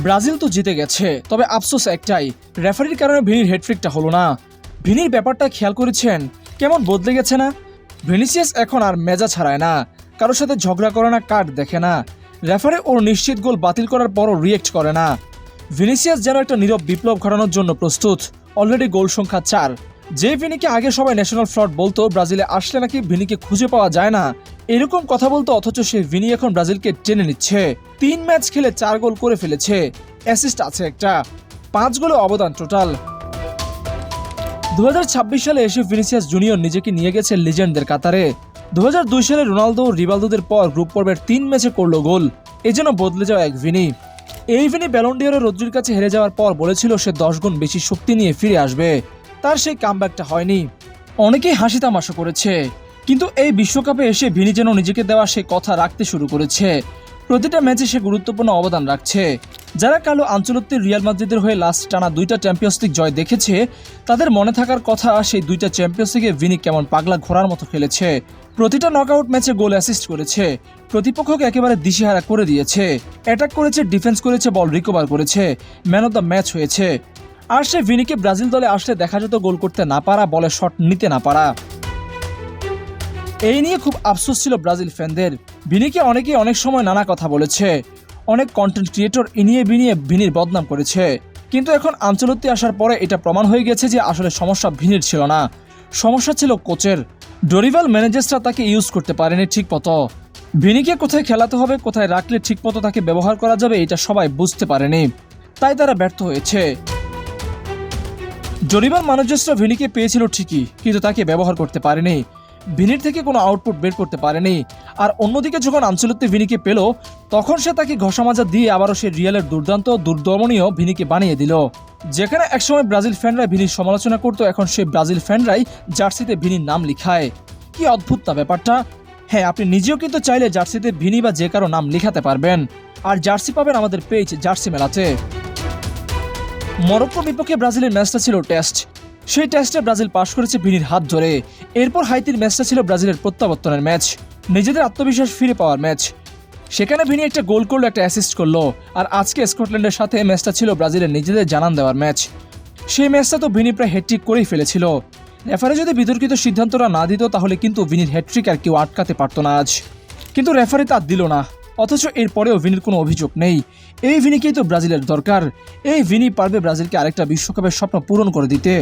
Brazil তো জিতে গেছে, তবে আফসোস একটাই, রেফারির কারণে ভিনির হ্যাটট্রিকটা হলো না। ভিনির ব্যাপারটা খেয়াল করেছেন, কেমন বদলে গেছে না? ভিনিসিয়াস এখন আর মেজা ছাড়ায় না, কারোর সাথে ঝগড়া করে না, কার্ড দেখে না, রেফারি ওর নিশ্চিত গোল বাতিল করার পরও রিয়েক্ট করে না। ভিনিসিয়াস যেন একটা নীরব বিপ্লব ঘটানোর জন্য প্রস্তুত। অলরেডি গোল সংখ্যা 4। যে ভিনিকে আগে সবাই ন্যাশনাল ফ্রড বলতো, ব্রাজিলে আসলে নাকি ভিনিকে খুঁজে পাওয়া যায় না, এরকম কথা বলতো, অথচ সেই ভিনি এখন ব্রাজিলকে টেনে নিচ্ছে। 3 ম্যাচ খেলে 4 গোল করে ফেলেছে, অ্যাসিস্ট আছে একটা, 5 গোলে অবদান টোটাল। 2026 সালে এসে ভিনিসিয়াস জুনিয়র নিজেকে নিয়ে গেছে লিজেন্ডদের কাতারে। 2002 সালে রোনালদো ও রিভালদোদের পর গ্রুপ পর্বের 3 ম্যাচে করলো গোল, এজন্য বদলে যাওয়া এক ভিনি। এই ভিনি ব্যালন ডিওরে রদ্রির কাছে হেরে যাওয়ার পর বলেছিল সে 10 গুণ বেশি শক্তি নিয়ে ফিরে আসবে, তার সেই কামব্যাকটা হয়নি। অনেকেই হাসি তামাশা করেছে, কিন্তু এই বিশ্বকাপে এসে ভিনি যেন নিজেকে দেওয়া সে কথা রাখতে শুরু করেছে। প্রতিটা ম্যাচে সে গুরুত্বপূর্ণ অবদান রাখছে। যারা কালো আঞ্চলত্বের রিয়াল মাদ্রিদের হয়ে লাস্ট টানা 2টা চ্যাম্পিয়ন্স লিগ জয় দেখেছে, তাদের মনে থাকার কথা সেই 2টা চ্যাম্পিয়ন্স লিগে ভিনি কেমন পাগলা ঘোড়ার মতো খেলেছে। প্রতিটা নকআউট ম্যাচে গোল অ্যাসিস্ট করেছে, প্রতিপক্ষকে একেবারে দিশেহারা করে দিয়েছে, অ্যাটাক করেছে, ডিফেন্স করেছে, বল রিকভার করেছে, ম্যান অফ দ্য ম্যাচ হয়েছে। আর সে ভিনিকে ব্রাজিল দলে আসলে দেখা যেত গোল করতে না পারা, বলে শট নিতে না পারা। এই নিয়ে খুব আফসোস ছিল ব্রাজিল ফ্যানদের। ভিনিকে অনেকেই অনেক সময় নানা কথা বলেছে, অনেক কন্টেন্ট ক্রিয়েটর ইনিয়ে বিনিয়ে ভিনির বদনাম করেছে, কিন্তু এখন আঞ্চলত্বে আসার পরে এটা প্রমাণ হয়ে গেছে যে আসলে সমস্যা ভিনির ছিল না, সমস্যা ছিল কোচের। ডরিভাল ম্যানেজার্সরা তাকে ইউজ করতে পারেনি ঠিক মতো। ভিনিকে কোথায় খেলাতে হবে, কোথায় রাখলে ঠিক মতো তাকে ব্যবহার করা যাবে, এটা সবাই বুঝতে পারেনি, তাই তারা ব্যর্থ হয়েছে। ডরিভাল ম্যানেজার্সরা ভিনিকে পেয়েছিল ঠিকই, কিন্তু তাকে ব্যবহার করতে পারেনি, ভিনির থেকে কোনো আউটপুট বের করতে পারেনি। আর অন্যদিকে যখন আঞ্চলত্বে ভিনিকে পেল, তখন সে তাকে ঘষামাজা দিয়ে আবারও সে রিয়ালের দুর্দান্ত দুর্দমনীয় ভিনিকে বানিয়ে দিল। যেখানে একসময় ব্রাজিল ফ্যানরা ভিনির সমালোচনা করতো, এখন সেই ব্রাজিল ফ্যানরাই জার্সিতে ভিনির নাম লিখায়। কি অদ্ভুত না ব্যাপারটা? হ্যাঁ, আপনি নিজেও কিন্তু চাইলে জার্সিতে ভিনি বা যে কারো নাম লিখাতে পারবেন। আর জার্সি পাবেন আমাদের পেজ জার্সি মেলাতে। মরক্কোর বিপক্ষে ব্রাজিলের ম্যাচটা ছিল টেস্ট। সেই টেস্টে ব্রাজিল পাশ করেছে ভিনির হাত ধরে। এরপর হাইতির ম্যাচটা ছিল ব্রাজিলের প্রত্যাবর্তনের ম্যাচ, নিজেদের আত্মবিশ্বাস ফিরে পাওয়ার ম্যাচ। সেখানে ভিনি একটা গোল করলো, একটা অ্যাসিস্ট করলো। আর আজকে স্কটল্যান্ডের সাথে ম্যাচটা ছিল ব্রাজিলের নিজেদের জানান দেওয়ার ম্যাচ। সেই ম্যাচটা তো ভিনি প্রায় হ্যাটট্রিক করেই ফেলেছিল। রেফারি যদি বিতর্কিত সিদ্ধান্তটা না দিত, তাহলে কিন্তু ভিনির হ্যাটট্রিক আর কেউ আটকাতে পারতো না আজ। কিন্তু রেফারি তা দিল না, অথচ এরপরেও ভিনির কোনো অভিযোগ নেই। এই ভিনিকেই তো ব্রাজিলের দরকার। এই ভিনি পারবে ব্রাজিলকে আরেকটা বিশ্বকাপের স্বপ্ন পূরণ করে দিতে।